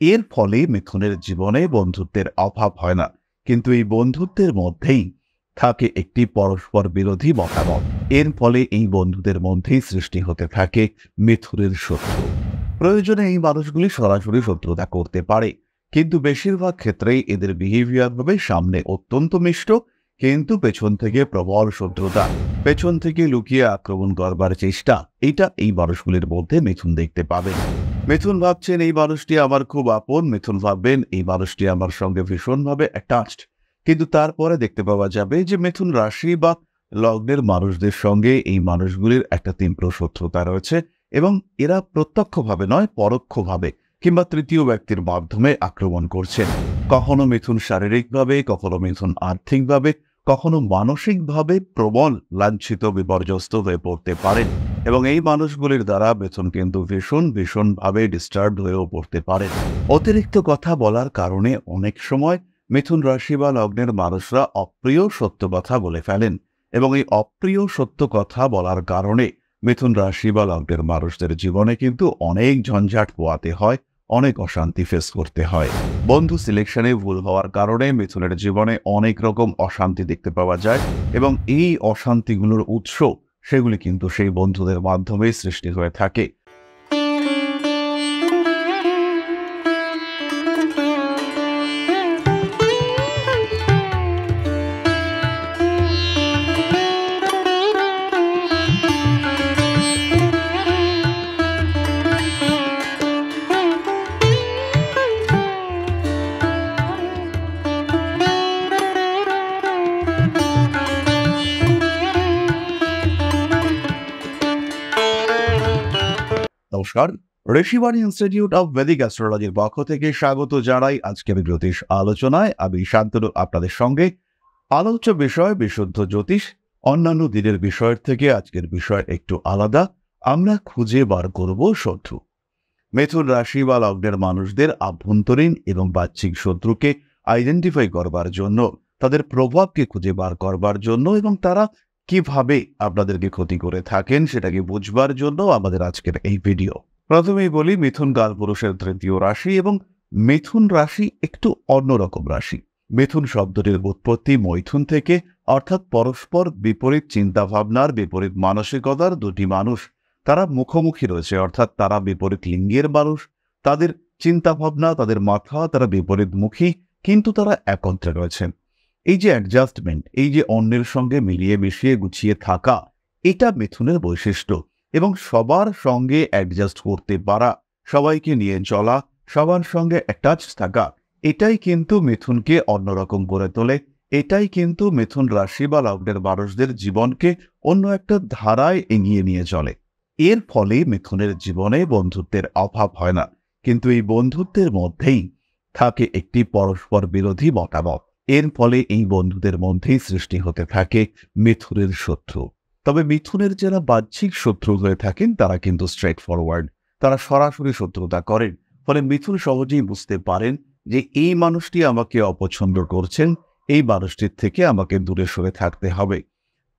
এর ফলে মিথুনের জীবনে বন্ধুত্বের অভাব হয় না, কিন্তু এই বন্ধুত্বের মধ্যেই থাকে একটি পরস্পর বিরোধী মতামত। এর ফলে এই বন্ধুদের মধ্যেই সৃষ্টি হতে থাকে মিথুনের শত্রু। প্রয়োজনে এই মানুষগুলি সরাসরি শত্রুতা করতে পারে, কিন্তু বেশিরভাগ ক্ষেত্রেই এদের বিহেভিয়ার হবে সামনে অত্যন্ত মিষ্ট, কিন্তু পেছন থেকে প্রবল শত্রুতা, পেছন থেকে লুকিয়ে আক্রমণ করবার চেষ্টা। এটা এই মানুষগুলির মধ্যে মিথুন দেখতে পাবেন। মিথুন ভাবছেন এই মানুষটি আমার খুব আপন, মিথুন ভাববেন এই মানুষটি আমার সঙ্গে ভীষণভাবে অ্যাটাচড, কিন্তু তারপরে দেখতে পাওয়া যাবে যে মিথুন রাশি বা লগ্নের মানুষদের সঙ্গে এই মানুষগুলির একটা তীব্র শত্রুতা রয়েছে, এবং এরা প্রত্যক্ষভাবে নয় পরোক্ষভাবে কিংবা তৃতীয় ব্যক্তির মাধ্যমে আক্রমণ করছেন। কখনো মিথুন শারীরিকভাবে, কখনো মিথুন আর্থিকভাবে, কখনো মানসিকভাবে প্রবল লাঞ্ছিত বিপর্যস্ত হয়ে পড়তে পারেন, এবং এই মানুষগুলির দ্বারা মিথুন কিন্তু ভীষণভাবে ডিস্টার্বড হয়েও পড়তে পারেন। অতিরিক্ত কথা বলার কারণে অনেক সময় মিথুন রাশি বা লগ্নের মানুষরা অপ্রিয় সত্য কথা বলে ফেলেন, এবং এই অপ্রিয় সত্য কথা বলার কারণে মিথুন রাশি বা লগ্নের মানুষদের জীবনে কিন্তু অনেক ঝঞ্ঝাট পোয়াতে হয়, অনেক অশান্তি ফেস করতে হয়। বন্ধু সিলেকশনে ভুল হওয়ার কারণে মিথুনের জীবনে অনেক রকম অশান্তি দেখতে পাওয়া যায়, এবং এই অশান্তিগুলোর উৎস সেগুলি কিন্তু সেই বন্ধুদের মাধ্যমেই সৃষ্টি হয়ে থাকে। নমস্কার, ঋষিবাণী ইনস্টিটিউট অব ভেদিক অ্যাস্ট্রোলজির পক্ষ থেকে স্বাগত জানাই আজকের জ্যোতিষ আলোচনায়। আমি শান্তনু আপনাদের সঙ্গে। আলোচ্য বিষয় বিশুদ্ধ জ্যোতিষ। অন্যান্য দিনের বিষয়ের থেকে আজকের বিষয় একটু আলাদা। আমরা খুঁজে বার করব শত্রু। মিথুন রাশি বা লগ্নের মানুষদের আভ্যন্তরীণ এবং বাহ্যিক শত্রুকে আইডেন্টিফাই করবার জন্য, তাদের প্রভাবকে খুঁজে বার করবার জন্য, এবং তারা কিভাবে আপনাদেরকে ক্ষতি করে থাকেন সেটাকে বুঝবার জন্য আমাদের আজকের এই ভিডিও। প্রথমেই বলি, মিথুন কালপুরুষের তৃতীয় রাশি, এবং মিথুন রাশি একটু অন্যরকম রাশি। মিথুন শব্দটির উৎপত্তি মৈথুন থেকে, অর্থাৎ পরস্পর বিপরীত চিন্তাভাবনার, বিপরীত মানসিকতার দুটি মানুষ, তারা মুখোমুখি রয়েছে, অর্থাৎ তারা বিপরীত লিঙ্গের মানুষ, তাদের চিন্তাভাবনা, তাদের মাথা, তারা বিপরীতমুখী, কিন্তু তারা একত্রে রয়েছেন। এই যে অ্যাডজাস্টমেন্ট, এই যে অন্যের সঙ্গে মিলিয়ে মিশিয়ে গুছিয়ে থাকা, এটা মিথুনের বৈশিষ্ট্য। এবং সবার সঙ্গে অ্যাডজাস্ট করতে পারা, সবাইকে নিয়ে চলা, সবার সঙ্গে অ্যাটাচ থাকা, এটাই কিন্তু মিথুনকে অন্যরকম করে তোলে। এটাই কিন্তু মিথুন রাশি বা লগ্নের মানুষদের জীবনকে অন্য একটা ধারায় এগিয়ে নিয়ে চলে। এর ফলে মিথুনের জীবনে বন্ধুত্বের অভাব হয় না, কিন্তু এই বন্ধুত্বের মধ্যেই থাকে একটি পরস্পর বিরোধী মতামত। এর ফলে এই বন্ধুদের মধ্যেই সৃষ্টি হতে থাকে মিথুনের শত্রু। তবে মিথুনের যারা বাহ্যিক শত্রু হয়ে থাকেন তারা কিন্তু স্ট্রেট ফরওয়ার্ড, তারা সরাসরি শত্রুতা করেন। ফলে মিথুন সহজেই বুঝতে পারেন যে এই মানুষটি আমাকে অপছন্দ করছেন, এই মানুষটির থেকে আমাকে দূরে সরে থাকতে হবে।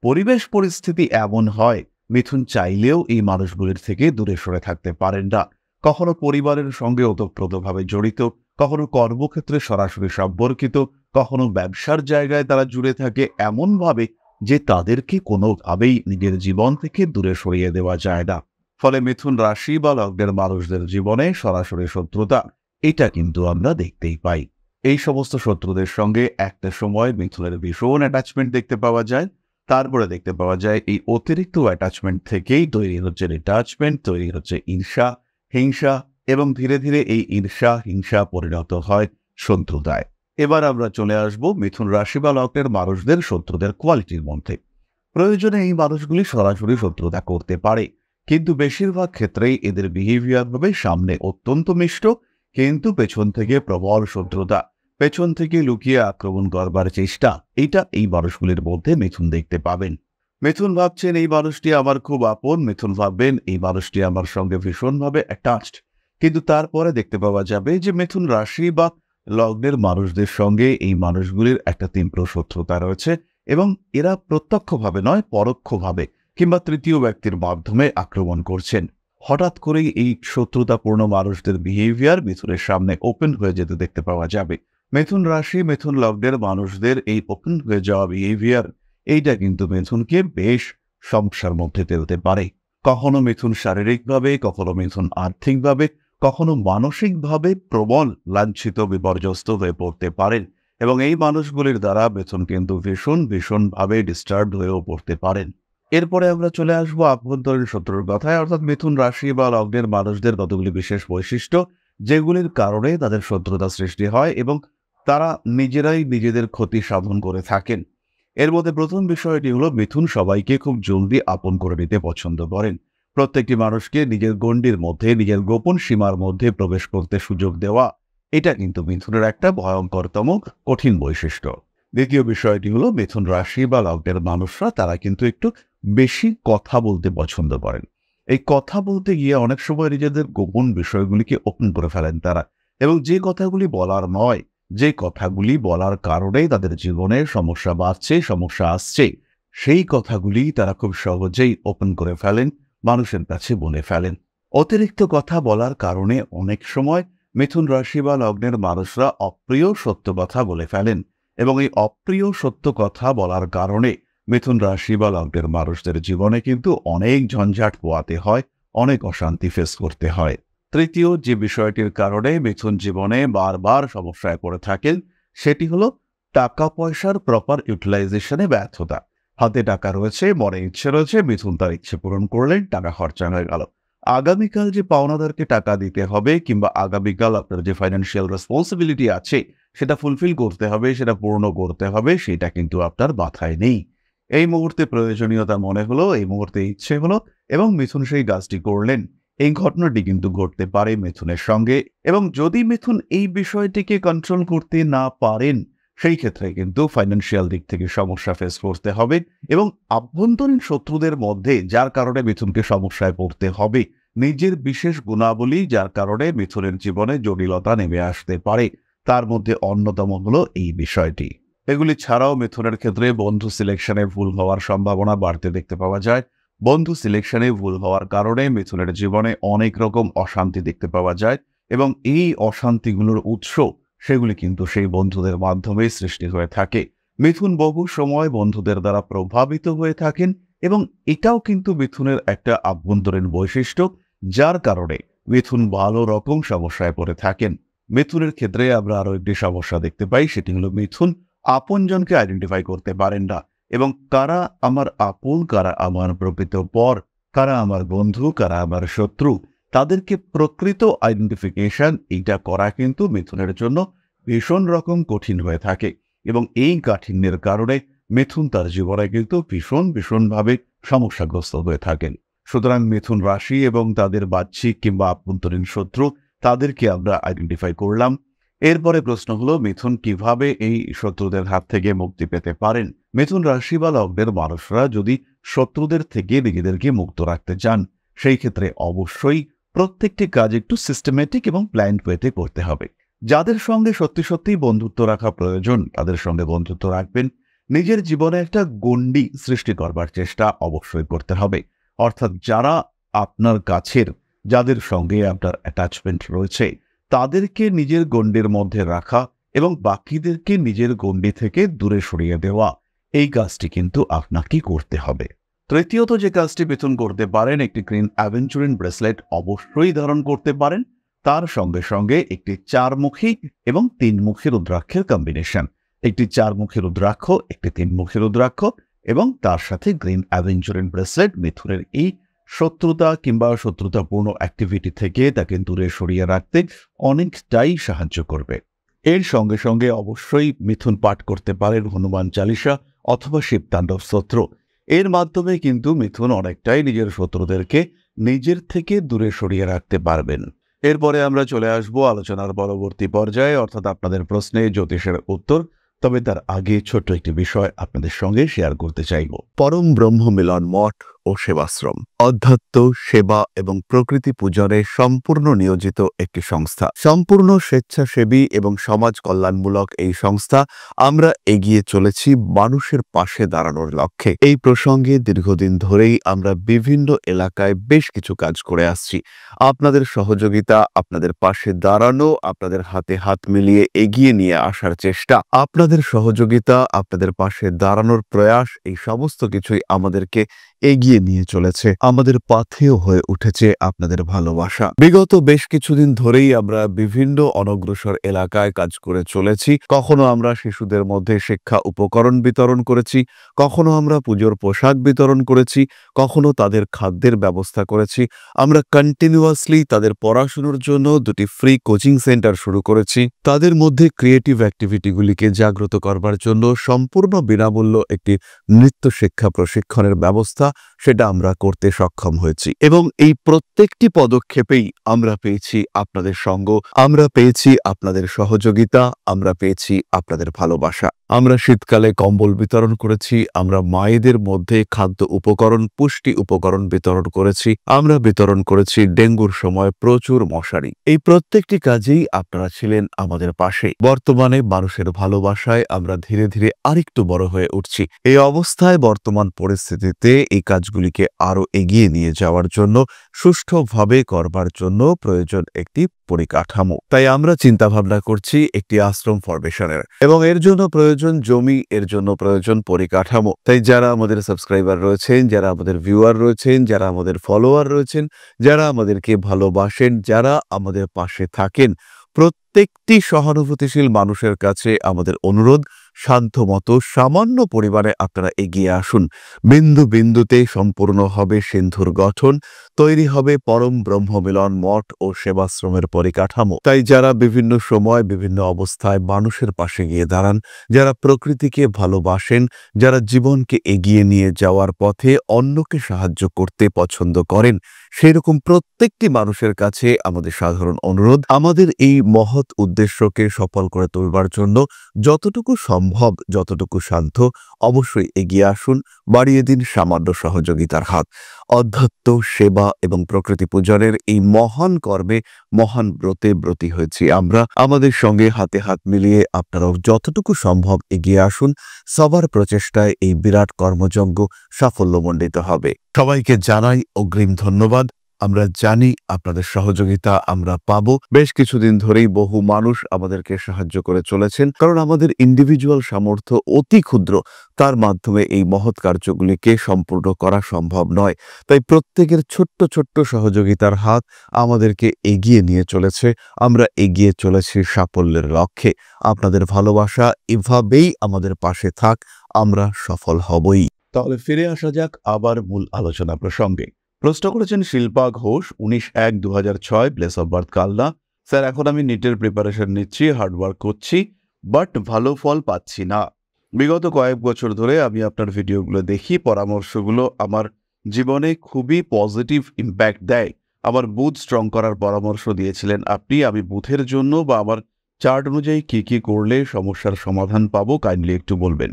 পরিবেশ পরিস্থিতি এমন হয়, মিথুন চাইলেও এই মানুষগুলির থেকে দূরে সরে থাকতে পারেন না। কখনো পরিবারের সঙ্গে ওতপ্রোতভাবে জড়িত, কখনো কর্মক্ষেত্রে সরাসরি সম্পর্কিত, কখনো ব্যবসার জায়গায় তারা জুড়ে থাকে এমনভাবে যে তাদেরকে কোনোভাবেই নিজের জীবন থেকে দূরে সরিয়ে দেওয়া যায় না। ফলে মিথুন রাশি বা লগ্নের মানুষদের জীবনে সরাসরি শত্রুতা, এটা কিন্তু আমরা দেখতেই পাই। এই সমস্ত শত্রুদের সঙ্গে একটা সময় মিথুনের ভীষণ অ্যাটাচমেন্ট দেখতে পাওয়া যায়। তারপরে দেখতে পাওয়া যায় এই অতিরিক্ত অ্যাটাচমেন্ট থেকেই তৈরি হচ্ছে ডিটাচমেন্ট, তৈরি হচ্ছে ঈর্ষা, হিংসা, এবং ধীরে ধীরে এই ঈর্ষা হিংসা পরিণত হয় শত্রুতায়। এবার আমরা চলে আসব মিথুন রাশি বা লগ্নের মানুষদের শত্রুদের কোয়ালিটির মধ্যে। প্রয়োজনে এই মানুষগুলি সরাসরি শত্রুতা করতে পারে, কিন্তু বেশিরভাগ ক্ষেত্রেই এদের বিহেভিয়ার হবে সামনে অত্যন্ত মিষ্ট, কিন্তু পেছন থেকে প্রবল শত্রুতা, পেছন থেকে লুকিয়ে আক্রমণ করবার চেষ্টা। এটা এই মানুষগুলির মধ্যে মিথুন দেখতে পাবেন। মিথুন ভাবছেন এই মানুষটি আমার খুব আপন, মিথুন ভাববেন এই মানুষটি আমার সঙ্গে ভীষণভাবে অ্যাটাচড, কিন্তু তারপরে দেখতে পাওয়া যাবে যে মিথুন রাশি বা লগ্নের মানুষদের সঙ্গে এই মানুষগুলির একটা তীব্র শত্রুতা রয়েছে, এবং এরা প্রত্যক্ষভাবে নয় পরোক্ষভাবে কিংবা তৃতীয় ব্যক্তির মাধ্যমে আক্রমণ করছেন। হঠাৎ করেই এই শত্রুতাপূর্ণ মানুষদের বিহেভিয়ার মিথুনের সামনে ওপেন হয়ে যেতে দেখতে পাওয়া যাবে। মিথুন রাশি, মিথুন লগ্নের মানুষদের এই ওপেন হয়ে যাওয়া বিহেভিয়ার, এইটা কিন্তু মিথুনকে বেশ সমস্যার মধ্যে ফেলতে পারে। কখনো মিথুন শারীরিকভাবে, কখনো মিথুন আর্থিকভাবে, কখনো মানসিকভাবে প্রবল লাঞ্ছিত বিপর্যস্ত হয়ে পড়তে পারেন এবং এই মানুষগুলির দ্বারা মিথুন কিন্তু ভীষণভাবে ডিস্টার্বড হয়েও পড়তে পারেন। এরপরে আমরা চলে আসবো আভ্যন্তরীণ শত্রুর কথায়, অর্থাৎ মিথুন রাশি বা লগ্নের মানুষদের কতগুলি বিশেষ বৈশিষ্ট্য যেগুলির কারণে তাদের শত্রুতা সৃষ্টি হয় এবং তারা নিজেরাই নিজেদের ক্ষতি সাধন করে থাকেন। এর মধ্যে প্রথম বিষয়টি হলো মিথুন সবাইকে খুব জলদি আপন করে নিতে পছন্দ করেন। প্রত্যেকটি মানুষকে নিজের গণ্ডির মধ্যে, নিজের গোপন সীমার মধ্যে প্রবেশ করতে সুযোগ দেওয়া, এটা কিন্তু মিথুনের একটা ভয়ঙ্করতম কঠিন বৈশিষ্ট্য। দ্বিতীয় বিষয়টি হলো মিথুন রাশি বা লগ্নের মানুষরা তারা কিন্তু একটু বেশি কথা বলতে পছন্দ করেন। এই কথা বলতে গিয়ে অনেক সময় নিজেদের গোপন বিষয়গুলিকে ওপেন করে ফেলেন তারা, এবং যে কথাগুলি বলার নয়, যে কথাগুলি বলার কারণেই তাদের জীবনে সমস্যা বাড়ছে, সমস্যা আসছে, সেই কথাগুলি তারা খুব সহজেই ওপেন করে ফেলেন, মানুষের কাছে বলে ফেলেন। অতিরিক্ত কথা বলার কারণে অনেক সময় মিথুন রাশি বা লগ্নের মানুষরা অপ্রিয় সত্য কথা বলে ফেলেন এবং এই অপ্রিয় সত্য কথা বলার কারণে মিথুন রাশি বা লগ্নের মানুষদের জীবনে কিন্তু অনেক ঝঞ্ঝাট পোয়াতে হয়, অনেক অশান্তি ফেস করতে হয়। তৃতীয় যে বিষয়টির কারণে মিথুন জীবনে বারবার সমস্যায় পড়ে থাকেন সেটি হলো টাকা পয়সার প্রপার ইউটিলাইজেশনে ব্যর্থতা। হাতে টাকা রয়েছে, মনে ইচ্ছে রয়েছে, মিথুন তার ইচ্ছে পূরণ করলেন, টাকা খরচা হয়ে গেল। আগামীকাল যে পাওনাদারকে টাকা দিতে হবে কিংবা আগামীকাল আপনার যে ফাইন্যান্সিয়াল রেসপন্সিবিলিটি আছে সেটা ফুলফিল করতে হবে, সেটা পূর্ণ করতে হবে, সেটা কিন্তু আপনার মাথায় নেই। এই মুহূর্তে প্রয়োজনীয়তা মনে হলো, এই মুহূর্তে ইচ্ছে হলো এবং মিথুন সেই কাজটি করলেন। এই ঘটনাটি কিন্তু ঘটতে পারে মিথুনের সঙ্গে, এবং যদি মিথুন এই বিষয়টিকে কন্ট্রোল করতে না পারেন সেই ক্ষেত্রে কিন্তু ফাইন্যান্সিয়াল দিক থেকে সমস্যা ফেস করতে হবে এবং আভ্যন্তরীণ শত্রুদের মধ্যে যার কারণে মিথুনকে সমস্যায় পড়তে হবে, নিজের বিশেষ গুণাবলী যার কারণে মিথুনের জীবনে জটিলতা নেমে আসতে পারে, তার মধ্যে অন্যতম হলো এই বিষয়টি। এগুলি ছাড়াও মিথুনের ক্ষেত্রে বন্ধু সিলেকশনে ভুল হওয়ার সম্ভাবনা বাড়তে দেখতে পাওয়া যায়। বন্ধু সিলেকশনে ভুল হওয়ার কারণে মিথুনের জীবনে অনেক রকম অশান্তি দেখতে পাওয়া যায় এবং এই অশান্তিগুলোর উৎস সেগুলি কিন্তু সেই বন্ধুদের মাধ্যমেই সৃষ্টি হয়ে থাকে। মিথুন বহু সময় বন্ধুদের দ্বারা প্রভাবিত হয়ে থাকেন এবং এটাও কিন্তু মিথুনের একটা আভ্যন্তরীণ বৈশিষ্ট্য, যার কারণে মিথুন ভালো রকম সমস্যায় পড়ে থাকেন। মিথুনের ক্ষেত্রে আমরা আরো একটি সমস্যা দেখতে পাই, সেটি হলো মিথুন আপনজনকে আইডেন্টিফাই করতে পারেন না এবং কারা আমার আপন, কারা আমার প্রকৃত পর, কারা আমার বন্ধু, কারা আমার শত্রু, তাদেরকে প্রকৃত আইডেন্টিফিকেশন এটা করা কিন্তু মিথুনের জন্য ভীষণ রকম কঠিন হয়ে থাকে এবং এই কাঠিন্যের কারণে মিথুন তার জীবনে কিন্তু ভীষণভাবে সমস্যাগ্রস্ত হয়ে থাকেন। সুতরাং মিথুন রাশি এবং তাদের বাহ্যিক কিংবা আভ্যন্তরীণ শত্রু, তাদেরকে আমরা আইডেন্টিফাই করলাম। এরপরে প্রশ্ন হলো মিথুন কিভাবে এই শত্রুদের হাত থেকে মুক্তি পেতে পারেন। মিথুন রাশি বা লগ্নের মানুষরা যদি শত্রুদের থেকে নিজেদেরকে মুক্ত রাখতে চান সেই ক্ষেত্রে অবশ্যই প্রত্যেকটি কাজ একটু সিস্টেমেটিক এবং প্ল্যান্ড ওয়েতে করতে হবে। যাদের সঙ্গে সত্যি বন্ধুত্ব রাখা প্রয়োজন তাদের সঙ্গে বন্ধুত্ব রাখবেন। নিজের জীবনে একটা গণ্ডি সৃষ্টি করবার চেষ্টা অবশ্যই করতে হবে, অর্থাৎ যারা আপনার কাছের, যাদের সঙ্গে আপনার অ্যাটাচমেন্ট রয়েছে তাদেরকে নিজের গণ্ডির মধ্যে রাখা এবং বাকিদেরকে নিজের গণ্ডি থেকে দূরে সরিয়ে দেওয়া, এই কাজটি কিন্তু আপনাকে করতে হবে। তৃতীয়ত যে কাজটি মিথুন করতে পারেন, একটি গ্রিন অ্যাভেঞ্চুরিন ব্রেসলেট অবশ্যই ধারণ করতে পারেন। তার সঙ্গে সঙ্গে একটি 4মুখী এবং 3মুখী রুদ্রাক্ষের কম্বিনেশন, একটি 4মুখী রুদ্রাক্ষ, একটি 3মুখী রুদ্রাক্ষ এবং তার সাথে গ্রিন অ্যাভেঞ্চুরিন ব্রেসলেট মিথুনের এই শত্রুতা কিংবা শত্রুতাপূর্ণ অ্যাক্টিভিটি থেকে তাকে দূরে সরিয়ে রাখতে অনেকটাই সাহায্য করবে। এর সঙ্গে সঙ্গে অবশ্যই মিথুন পাঠ করতে পারেন হনুমান চালিসা অথবা শিবতাণ্ডব স্তোত্র। এর মাধ্যমে কিন্তু মিথুন অনেকটাই নিজের শত্রুদেরকে নিজের থেকে দূরে সরিয়ে রাখতে পারবেন। এরপরে আমরা চলে আসব আলোচনার পরবর্তী পর্যায়ে, অর্থাৎ আপনাদের প্রশ্নে জ্যোতিষের উত্তর। তবে তার আগে ছোট্ট একটি বিষয় আপনাদের সঙ্গে শেয়ার করতে চাইব। পরম ব্রহ্ম মিলন মঠ ও সেবাশ্রম অধ্যাত্ম, সেবা এবং প্রকৃতি পূজনে সম্পূর্ণ নিয়োজিত একটি সংস্থা। সম্পূর্ণ স্বেচ্ছাসেবী এবং সমাজ কল্যাণমূলক এই সংস্থা আমরা এগিয়ে চলেছি মানুষের পাশে দাঁড়ানোর লক্ষ্যে। এই প্রসঙ্গে দীর্ঘদিন ধরেই আমরা বিভিন্ন এলাকায় বেশ কিছু কাজ করে আসছি। আপনাদের সহযোগিতা, আপনাদের পাশে দাঁড়ানো, আপনাদের হাতে হাত মিলিয়ে এগিয়ে নিয়ে আসার চেষ্টা, আপনাদের সহযোগিতা, আপনাদের পাশে দাঁড়ানোর প্রয়াস, এই সমস্ত কিছুই আমাদেরকে এগিয়ে নিয়ে চলেছে। আমাদের পাথেয় হয়ে উঠেছে আপনাদের ভালোবাসা। বিগত বেশ কিছুদিন ধরেই আমরা বিভিন্ন অনগ্রসর এলাকায় কাজ করে চলেছি। কখনো আমরা শিশুদের মধ্যে শিক্ষা উপকরণ বিতরণ করেছি, কখনো আমরা পুজোর পোশাক বিতরণ করেছি, কখনো তাদের খাদ্যের ব্যবস্থা করেছি। আমরা কন্টিনিউয়াসলি তাদের পড়াশোনার জন্য 2টি ফ্রি কোচিং সেন্টার শুরু করেছি। তাদের মধ্যে ক্রিয়েটিভ অ্যাক্টিভিটিগুলিকে জাগ্রত করবার জন্য সম্পূর্ণ বিনামূল্য একটি নৃত্য শিক্ষা প্রশিক্ষণের ব্যবস্থা সেটা আমরা করতে সক্ষম হয়েছি। এবং এই প্রত্যেকটি পদক্ষেপেই আমরা পেয়েছি আপনাদের সঙ্গ, আমরা পেয়েছি আপনাদের সহযোগিতা, আমরা পেয়েছি আপনাদের ভালোবাসা। আমরা শীতকালে কম্বল বিতরণ করেছি, আমরা মায়েদের মধ্যে খাদ্য উপকরণ, পুষ্টি উপকরণ বিতরণ করেছি, আমরা বিতরণ করেছি ডেঙ্গুর সময় প্রচুর মশারি। এই প্রত্যেকটি কাজেই আপনারা ছিলেন আমাদের পাশে। বর্তমানে মানুষের ভালোবাসায় আমরা ধীরে ধীরে আরেকটু বড় হয়ে উঠছি। এই অবস্থায় বর্তমান পরিস্থিতিতে এই কাজগুলিকে আরো এগিয়ে নিয়ে যাওয়ার জন্য, সুষ্ঠুভাবে করবার জন্য প্রয়োজন একটি পরিকাঠামো। তাই আমরা চিন্তাভাবনা করছি একটি আশ্রম ফরমেশনের, এবং এর জন্য প্রয়োজন জমি, এর জন্য প্রয়োজন পরিকাঠামো। তাই যারা আমাদের সাবস্ক্রাইবার রয়েছেন, যারা আমাদের ভিউয়ার রয়েছেন, যারা আমাদের ফলোয়ার রয়েছেন, যারা আমাদেরকে ভালোবাসেন, যারা আমাদের পাশে থাকেন, প্রত্যেকটি সহানুভূতিশীল মানুষের কাছে আমাদের অনুরোধ, সাধ্যমতো সামান্য পরিমাণে আপনারা এগিয়ে আসুন। বিন্দু বিন্দুতে সম্পূর্ণ হবে সিন্ধুর গঠন, তৈরি হবে পরম ব্রহ্মমিলন মঠ ও সেবাশ্রমের পরিকাঠামো। তাই যারা বিভিন্ন সময় বিভিন্ন অবস্থায় মানুষের পাশে গিয়ে দাঁড়ান, যারা প্রকৃতিকে ভালোবাসেন, যারা জীবনকে এগিয়ে নিয়ে যাওয়ার পথে অন্যকে সাহায্য করতে পছন্দ করেন, সেরকম প্রত্যেকটি মানুষের কাছে আমাদের সাধারণ অনুরোধ, আমাদের এই মহৎ উদ্দেশ্যকে সফল করে তুলবার জন্য যতটুকু সম্ভব, যতটুকু সাধ্য, অবশ্যই এগিয়ে আসুন, বাড়িয়ে দিন সামান্য সহযোগিতার হাত। অধ্যাত্ম, সেবা এবং প্রকৃতি পূজনের এই মহান কর্মে, মহান ব্রতে ব্রতী হয়েছি আমরা। আমাদের সঙ্গে হাতে হাত মিলিয়ে আপনারাও যতটুকু সম্ভব এগিয়ে আসুন। সবার প্রচেষ্টায় এই বিরাট কর্মযজ্ঞ সাফল্যমণ্ডিত হবে। সবাইকে জানাই অগ্রিম ধন্যবাদ। আমরা জানি আপনাদের সহযোগিতা আমরা পাবো। বেশ কিছুদিন ধরেই বহু মানুষ আমাদেরকে সাহায্য করে চলেছেন, কারণ আমাদের ইন্ডিভিজুয়াল সামর্থ্য অতি ক্ষুদ্র, তার মাধ্যমে এই মহৎ কার্যগুলিকে সম্পূর্ণ করা সম্ভব নয়। তাই প্রত্যেকের ছোট্ট ছোট্ট সহযোগিতার হাত আমাদেরকে এগিয়ে নিয়ে চলেছে। আমরা এগিয়ে চলেছি সাফল্যের লক্ষ্যে। আপনাদের ভালোবাসা এভাবেই আমাদের পাশে থাক, আমরা সফল হবই। তাহলে ফিরে আসা যাক আবার মূল আলোচনা প্রসঙ্গে। প্রশ্ন করেছেন Shilpa Ghosh, 19/1/2006, place of birth Kalna. Sir, এখন আমি নিটের প্রিপারেশন নিচ্ছি, হার্ডওয়ার্ক করছি, বাট ভালো ফল পাচ্ছি না। বিগত কয়েক বছর ধরে আমি আপনার ভিডিওগুলো দেখি, পরামর্শগুলো আমার জীবনে খুবই পজিটিভ ইম্প্যাক্ট দেয়। আমার বুথ স্ট্রং করার পরামর্শ দিয়েছিলেন আপনি। আমি বুথের জন্য বা আমার চার্ট অনুযায়ী কি করলে সমস্যার সমাধান পাবো, কাইন্ডলি একটু বলবেন।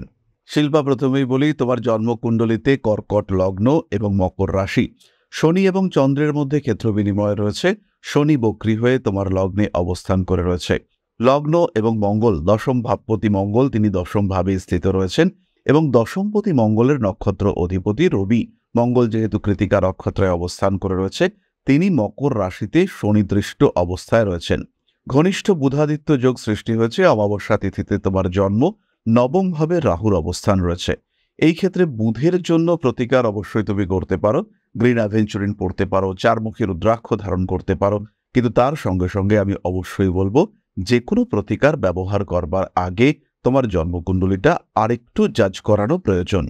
শিল্পা, প্রথমেই বলি, তোমার জন্মকুণ্ডলিতে কর্কট লগ্ন এবং মকর রাশি, শনি এবং চন্দ্রের মধ্যে ক্ষেত্র বিনিময় রয়েছে। শনি বক্রী হয়ে তোমার লগ্নে অবস্থান করে রয়েছে। লগ্ন এবং মঙ্গল, দশম ভাবপতি মঙ্গল, তিনি দশম ভাবে স্থিত রয়েছেন, এবং দশমপতি মঙ্গলের নক্ষত্র অধিপতি রবি। মঙ্গল যেহেতু কৃতিকা নক্ষত্রে অবস্থান করে রয়েছে, তিনি মকর রাশিতে শনিদৃষ্ট অবস্থায় রয়েছেন। ঘনিষ্ঠ বুধাদিত্য যোগ সৃষ্টি হয়েছে। অমাবস্যা তিথিতে তোমার জন্ম, নবম ভাবে রাহুর অবস্থান রয়েছে। এই ক্ষেত্রে বুধের জন্য প্রতিকার অবশ্যই তুমি করতে পারো। গ্রিন অ্যাভেঞ্চুরিন পড়তে পারো, চারমুখী রুদ্রাক্ষ ধারণ করতে পারো, কিন্তু তার সঙ্গে সঙ্গে আমি অবশ্যই বলবো, যে কোনো প্রতিকার ব্যবহার করবার আগে তোমার জন্মকুণ্ডলিটা আরেকটু জাজ করানো প্রয়োজন।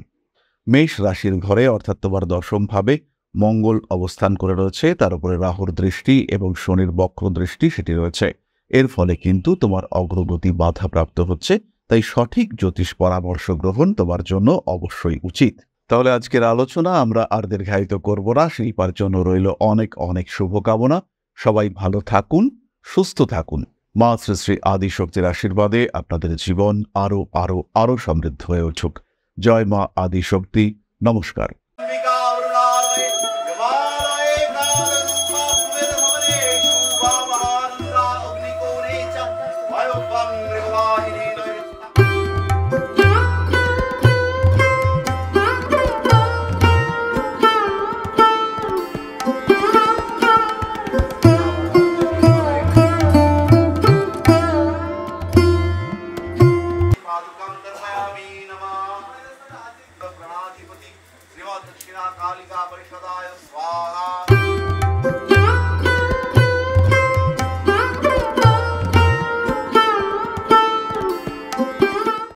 মেষ রাশির ঘরে, অর্থাৎ তোমার দশম ভাবে মঙ্গল অবস্থান করে রয়েছে, তার উপরে রাহুর দৃষ্টি এবং শনির বক্র দৃষ্টি সেটি রয়েছে। এর ফলে কিন্তু তোমার অগ্রগতি বাধাপ্রাপ্ত হচ্ছে। তাই সঠিক জ্যোতিষ পরামর্শ গ্রহণ তোমার জন্য অবশ্যই উচিত। তাহলে আজকের আলোচনা আমরা আর দীর্ঘায়িত করব না। শিল্পার জন্য রইল অনেক অনেক শুভকামনা। সবাই ভালো থাকুন, সুস্থ থাকুন। মা শ্রী শ্রী আদিশক্তির আশীর্বাদে আপনাদের জীবন আরো আরো আরো সমৃদ্ধ হয়ে উঠুক। জয় মা আদিশক্তি। নমস্কার। दक्षिणा कालिका परिषदाय स्वाहा